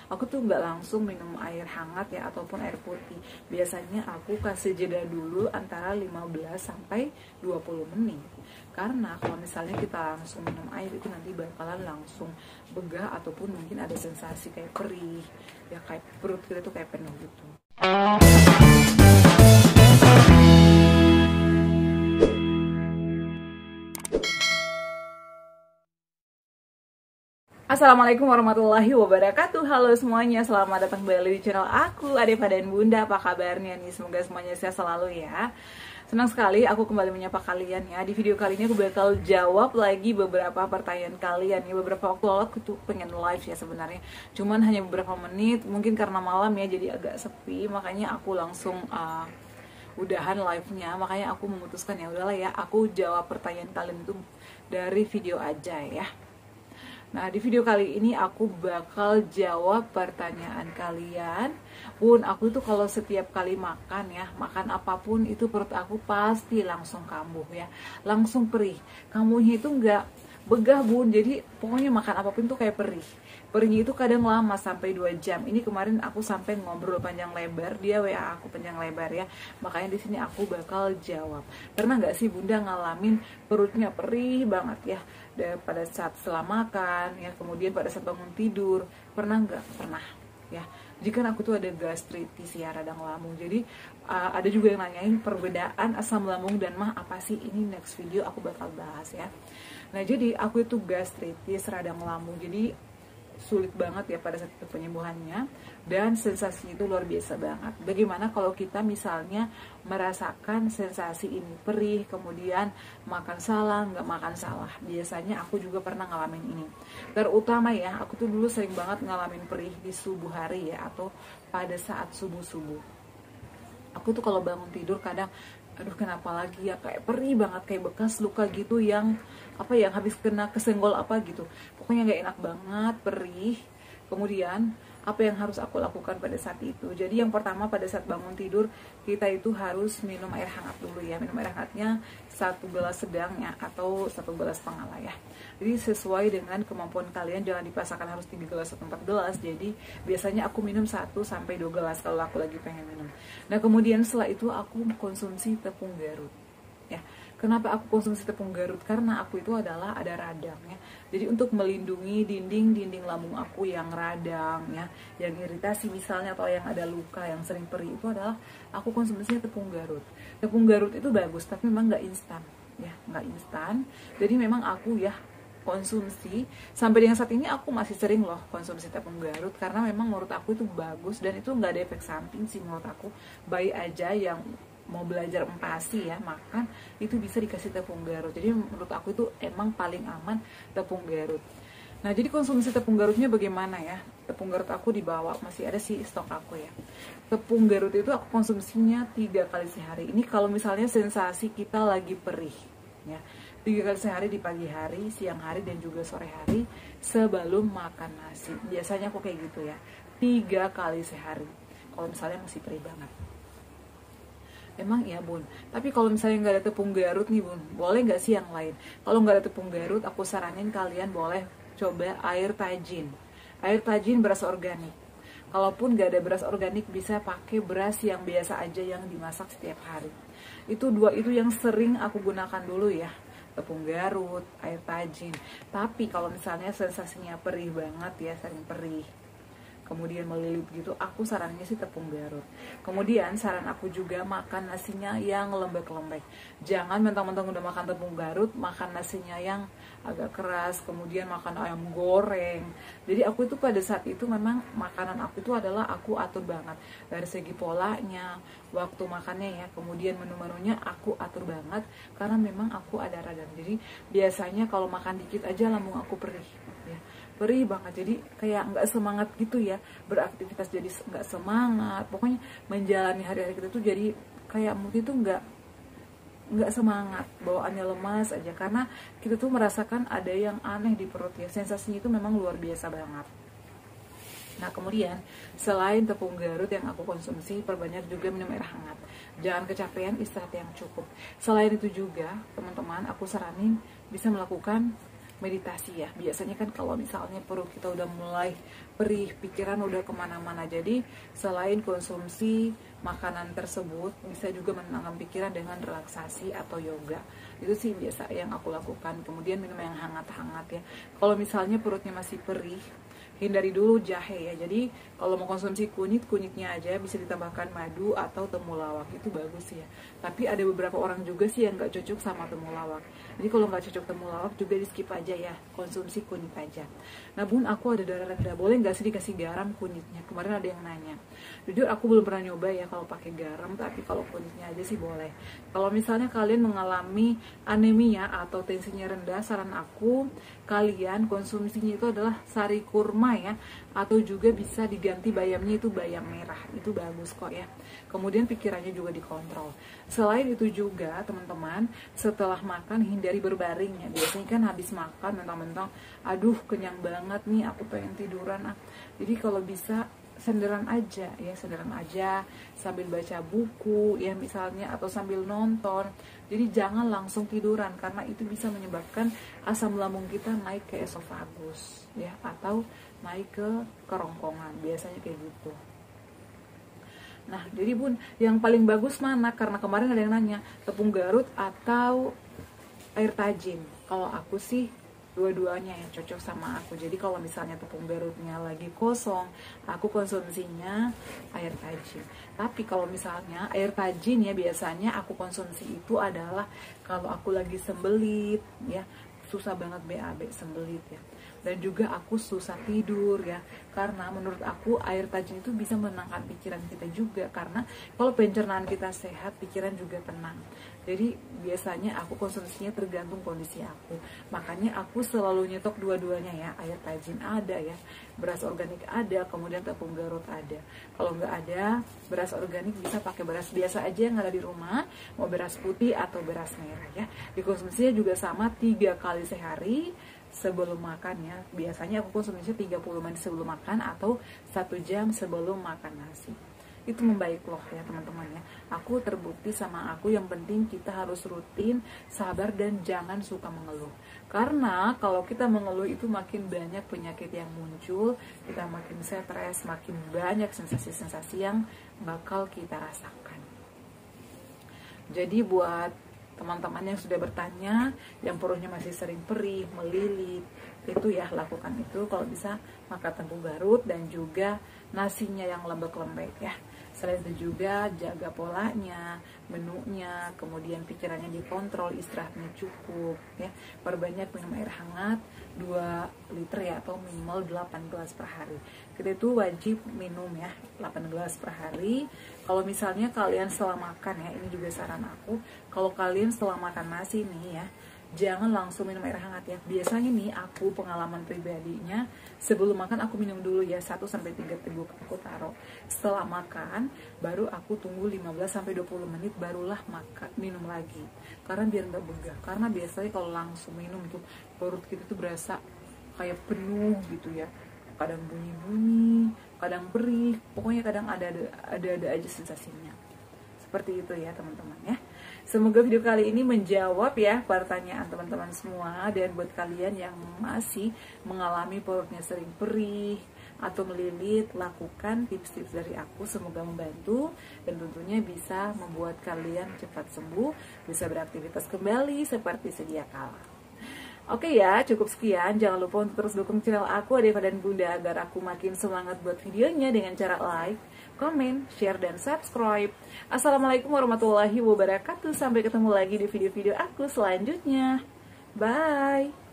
Aku tuh nggak langsung minum air hangat ya ataupun air putih. Biasanya aku kasih jeda dulu antara 15 sampai 20 menit. Karena kalau misalnya kita langsung minum air itu nanti bakalan langsung begah ataupun mungkin ada sensasi kayak perih. Ya kayak perut kita tuh kayak penuh gitu. Assalamualaikum warahmatullahi wabarakatuh. Halo semuanya, selamat datang kembali di channel aku, Adepa dan Bunda. Apa kabarnya nih? Semoga semuanya sehat selalu ya. Senang sekali aku kembali menyapa kalian ya. Di video kali ini aku bakal jawab lagi beberapa pertanyaan kalian ya. Beberapa waktu lalu aku tuh pengen live ya sebenarnya, cuman hanya beberapa menit, mungkin karena malam ya jadi agak sepi. Makanya aku langsung udahan live-nya. Makanya aku memutuskan ya udahlah ya, aku jawab pertanyaan kalian itu dari video aja ya. Nah, di video kali ini aku bakal jawab pertanyaan kalian. Bun, aku tuh kalau setiap kali makan ya, makan apapun itu perut aku pasti langsung kambuh ya, langsung perih. Kambuhnya itu nggak begah bun, jadi pokoknya makan apapun tuh kayak perih. Perihnya itu kadang lama sampai 2 jam. Ini kemarin aku sampai ngobrol panjang lebar, dia WA aku panjang lebar ya. Makanya di sini aku bakal jawab. Pernah nggak sih Bunda ngalamin perutnya perih banget ya? Pada saat setelah makan ya, kemudian pada saat bangun tidur, pernah nggak? Pernah ya. Jika aku tuh ada gastritis ya, radang lambung. Jadi ada juga yang nanyain perbedaan asam lambung dan mah apa sih? Ini next video aku bakal bahas ya. Nah, jadi aku itu gastritis radang lambung. Jadi sulit banget ya pada saat itu penyembuhannya, dan sensasinya itu luar biasa banget. Bagaimana kalau kita misalnya merasakan sensasi ini perih, kemudian makan salah, nggak makan salah. Biasanya aku juga pernah ngalamin ini. Terutama ya, aku tuh dulu sering banget ngalamin perih di subuh hari ya, atau pada saat subuh-subuh. Aku tuh kalau bangun tidur kadang, aduh kenapa lagi ya, kayak perih banget, kayak bekas luka gitu yang habis kena kesenggol apa gitu. Pokoknya nggak enak banget, perih. Kemudian apa yang harus aku lakukan pada saat itu? Jadi yang pertama, pada saat bangun tidur kita itu harus minum air hangat dulu ya. Minum air hangatnya 1 gelas sedang ya, atau 1 gelas setengah lah ya. Jadi sesuai dengan kemampuan kalian, jangan dipaksakan harus 3 gelas atau 4 gelas. Jadi biasanya aku minum 1 sampai 2 gelas kalau aku lagi pengen minum. Nah, kemudian setelah itu aku konsumsi tepung Garut ya. Kenapa aku konsumsi tepung Garut? Karena aku itu adalah ada radang ya. Jadi untuk melindungi dinding lambung aku yang radang ya, yang iritasi misalnya, atau yang ada luka yang sering perih, itu adalah aku konsumsinya tepung Garut. Tepung Garut itu bagus, tapi memang nggak instan ya, nggak instan. Jadi memang aku ya konsumsi sampai dengan saat ini, aku masih sering loh konsumsi tepung Garut karena memang menurut aku itu bagus, dan itu nggak ada efek samping sih menurut aku. Bayi aja yang mau belajar empasi ya, makan itu bisa dikasih tepung Garut. Jadi menurut aku itu emang paling aman tepung Garut. Nah, jadi konsumsi tepung Garutnya bagaimana ya? Tepung Garut aku dibawa, masih ada sih stok aku ya. Tepung Garut itu aku konsumsinya 3 kali sehari. Ini kalau misalnya sensasi kita lagi perih ya, 3 kali sehari, di pagi hari, siang hari, dan juga sore hari sebelum makan nasi. Biasanya aku kayak gitu ya, 3 kali sehari kalau misalnya masih perih banget. Emang iya bun, tapi kalau misalnya nggak ada tepung Garut nih bun, boleh nggak sih yang lain? Kalau nggak ada tepung Garut, aku saranin kalian boleh coba air tajin. Air tajin beras organik. Kalaupun nggak ada beras organik, bisa pakai beras yang biasa aja yang dimasak setiap hari. Itu 2 itu yang sering aku gunakan dulu ya, tepung Garut, air tajin. Tapi kalau misalnya sensasinya perih banget ya, sering perih, kemudian melilit gitu, aku sarannya sih tepung Garut. Kemudian saran aku juga makan nasinya yang lembek-lembek. Jangan mentang-mentang udah makan tepung Garut, makan nasinya yang agak keras, kemudian makan ayam goreng. Jadi aku itu pada saat itu memang makanan aku itu adalah aku atur banget. Dari segi polanya, waktu makannya ya, kemudian menu-menunya aku atur banget. Karena memang aku ada radang. Jadi biasanya kalau makan dikit aja lambung aku perih ya, perih banget. Jadi kayak nggak semangat gitu ya beraktivitas, jadi nggak semangat. Pokoknya menjalani hari-hari kita tuh jadi kayak mood itu nggak semangat, bawaannya lemas aja, karena kita tuh merasakan ada yang aneh di perut ya. Sensasinya itu memang luar biasa banget. Nah, kemudian selain tepung Garut yang aku konsumsi, perbanyak juga minum air hangat. Jangan kecapean, istirahat yang cukup. Selain itu juga teman-teman, aku saranin bisa melakukan meditasi ya. Biasanya kan kalau misalnya perut kita udah mulai perih, pikiran udah kemana-mana. Jadi selain konsumsi makanan tersebut, bisa juga menenangkan pikiran dengan relaksasi atau yoga. Itu sih biasa yang aku lakukan. Kemudian minum yang hangat-hangat ya. Kalau misalnya perutnya masih perih, hindari dulu jahe ya. Jadi kalau mau konsumsi kunyitnya aja, bisa ditambahkan madu atau temulawak, itu bagus ya. Tapi ada beberapa orang juga sih yang nggak cocok sama temulawak. Jadi kalau nggak cocok temulawak juga di skip aja ya, konsumsi kunyit aja. Nah bun, aku ada darah rendah, boleh nggak sih dikasih garam kunyitnya? Kemarin ada yang nanya. Jujur aku belum pernah nyoba ya kalau pakai garam, tapi kalau kunyitnya aja sih boleh. Kalau misalnya kalian mengalami anemia atau tensinya rendah, saran aku kalian konsumsinya itu adalah sari kurma ya, atau juga bisa diganti bayamnya itu bayam merah, itu bagus kok ya. Kemudian pikirannya juga dikontrol. Selain itu juga teman-teman, setelah makan hindari berbaring ya. Biasanya kan habis makan mentang-mentang aduh kenyang banget nih, aku pengen tiduran. Jadi kalau bisa senderan aja ya, senderan aja sambil baca buku ya misalnya, atau sambil nonton. Jadi jangan langsung tiduran, karena itu bisa menyebabkan asam lambung kita naik ke esofagus ya, atau naik ke kerongkongan, biasanya kayak gitu. Nah jadi bun, yang paling bagus mana? Karena kemarin ada yang nanya tepung Garut atau air tajin. Kalau aku sih dua-duanya yang cocok sama aku. Jadi kalau misalnya tepung Garutnya lagi kosong, aku konsumsinya air tajin. Tapi kalau misalnya air tajin ya, biasanya aku konsumsi itu adalah kalau aku lagi sembelit ya, susah banget BAB, sembelit ya. Dan juga aku susah tidur ya, karena menurut aku air tajin itu bisa menenangkan pikiran kita juga, karena kalau pencernaan kita sehat, pikiran juga tenang. Jadi biasanya aku konsumsinya tergantung kondisi aku. Makanya aku selalu nyetok dua-duanya ya, air tajin ada ya, beras organik ada, kemudian tepung Garut ada. Kalau nggak ada beras organik, bisa pakai beras biasa aja yang ada di rumah, mau beras putih atau beras merah ya. Dikonsumsinya juga sama 3 kali sehari sebelum makan ya. Biasanya aku konsumsinya 30 menit sebelum makan atau 1 jam sebelum makan nasi. Itu membaik loh ya teman-teman ya. Aku terbukti sama aku, yang penting kita harus rutin, sabar, dan jangan suka mengeluh. Karena kalau kita mengeluh itu makin banyak penyakit yang muncul, kita makin stres, makin banyak sensasi-sensasi yang bakal kita rasakan. Jadi buat teman-teman yang sudah bertanya, yang perutnya masih sering perih, melilit, itu ya lakukan itu. Kalau bisa makan tepung Garut dan juga nasinya yang lembek-lembek ya. Selain itu juga jaga polanya, menunya, kemudian pikirannya dikontrol, istirahatnya cukup ya. Perbanyak minum air hangat 2 liter ya, atau minimal 8 gelas per hari. Kita itu wajib minum ya 8 gelas per hari. Kalau misalnya kalian setelah makan ya, ini juga saran aku, kalau kalian setelah makan nasi nih ya, jangan langsung minum air hangat ya. Biasanya nih aku pengalaman pribadinya, sebelum makan aku minum dulu ya 1-3 teguk aku taruh. Setelah makan baru aku tunggu 15-20 menit barulah minum lagi. Karena biar nggak begah. Karena biasanya kalau langsung minum itu perut kita tuh berasa kayak penuh gitu ya. Kadang bunyi-bunyi, kadang perih, pokoknya kadang ada aja sensasinya. Seperti itu ya teman-teman ya. Semoga video kali ini menjawab ya pertanyaan teman-teman semua. Dan buat kalian yang masih mengalami perutnya sering perih atau melilit, lakukan tips-tips dari aku, semoga membantu dan tentunya bisa membuat kalian cepat sembuh, bisa beraktivitas kembali seperti sedia kala. Oke ya, cukup sekian. Jangan lupa untuk terus dukung channel aku, Adeva dan Bunda, agar aku makin semangat buat videonya dengan cara like, komen, share, dan subscribe. Assalamualaikum warahmatullahi wabarakatuh. Sampai ketemu lagi di video-video aku selanjutnya. Bye!